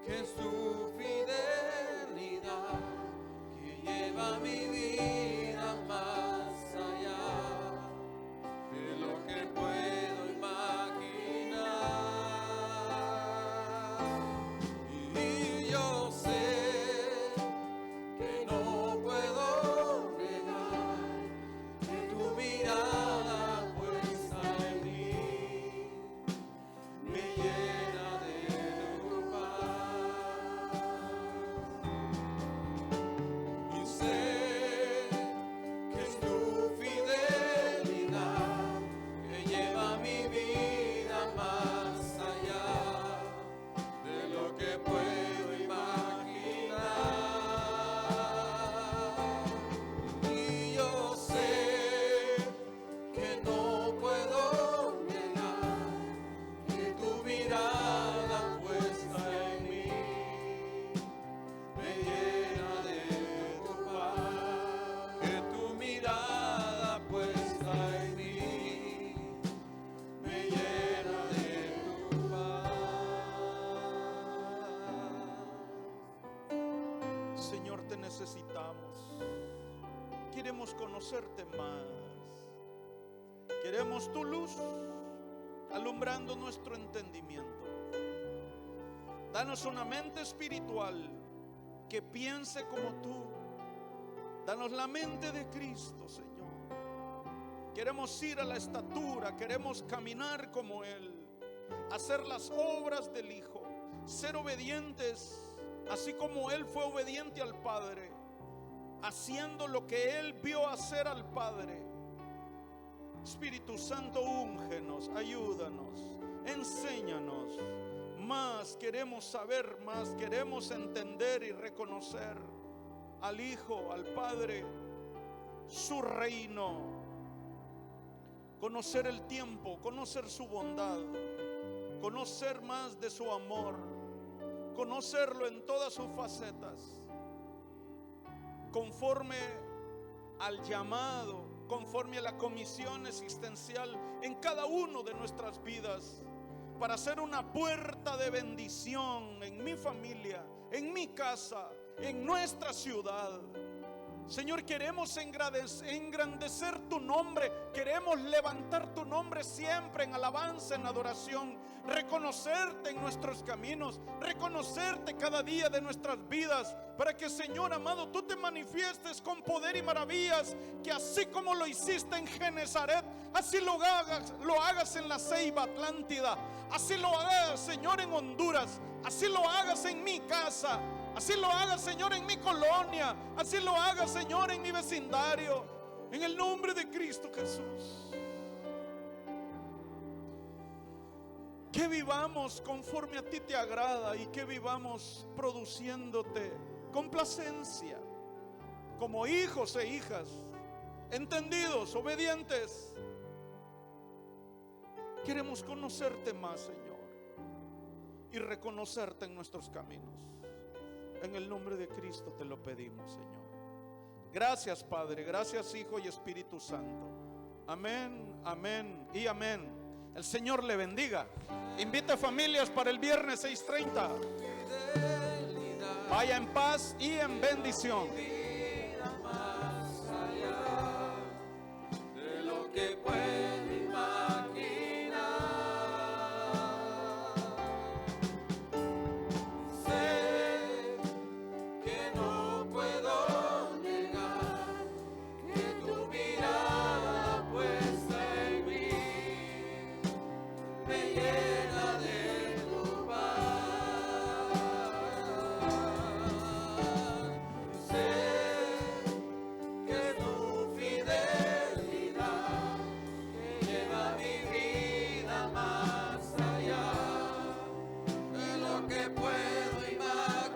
que es tu fidelidad que lleva mi vida más allá de lo que puedo imaginar. Y yo sé que no puedo negar que tu mirada puesta en mí me llena de tu paz. Y sé que es tu fidelidad que lleva mi vida más allá de lo que puedo imaginar. Y yo sé que no puedo negar que tu mirada puesta en mí me llena de tu paz. Que tu mirada puesta en mí me llena de tu paz. Señor, te necesitamos. Queremos conocerte más. Queremos tu luz alumbrando nuestro entendimiento. Danos una mente espiritual que piense como tú, Danos la mente de Cristo, Señor. Queremos ir a la estatura, queremos caminar como Él, hacer las obras del Hijo, ser obedientes, así como Él fue obediente al Padre, haciendo lo que Él vio hacer al Padre. Espíritu Santo, úngenos, ayúdanos, enséñanos. Más queremos saber, más queremos entender y reconocer al Hijo, al Padre, su reino. Conocer el tiempo, conocer su bondad, conocer más de su amor, conocerlo en todas sus facetas, conforme al llamado, conforme a la comisión existencial en cada uno de nuestras vidas, para ser una puerta de bendición en mi familia, en mi casa, en nuestra ciudad. Señor, queremos engrandecer tu nombre, queremos levantar tu nombre siempre en alabanza, en adoración, reconocerte en nuestros caminos, reconocerte cada día de nuestras vidas, para que, Señor amado, tú te manifiestes con poder y maravillas, que así como lo hiciste en Genezaret, así lo hagas en la Ceiba Atlántida, así lo hagas, Señor, en Honduras, así lo hagas en mi casa, así lo hagas, Señor, en mi colonia, así lo hagas, Señor, en mi vecindario, en el nombre de Cristo Jesús. Que vivamos conforme a ti te agrada y que vivamos produciéndote complacencia, como hijos e hijas, entendidos, obedientes. Queremos conocerte más, Señor, y reconocerte en nuestros caminos. En el nombre de Cristo te lo pedimos, Señor. Gracias, Padre. Gracias, Hijo y Espíritu Santo. Amén, amén y amén. El Señor le bendiga. Invita familias para el viernes 6:30. Vaya en paz y en bendición. Más allá de lo que puedo imaginar. Sé que no puedo negar que tu mirada puesta en mí me llena de tu paz. Sé que tu fidelidad lleva mi vida más allá de lo que puedo imaginar.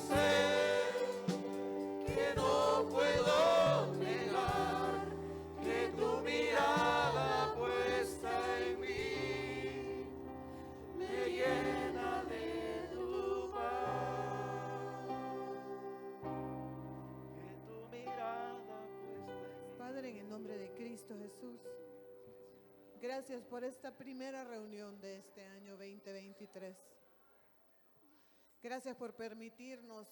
Sé que no puedo negar que tu mirada puesta en mí me llena de tu paz. Que tu mirada puesta en mí. Padre, en el nombre de Cristo Jesús, gracias por esta primera reunión de este año 2023. Gracias por permitirnos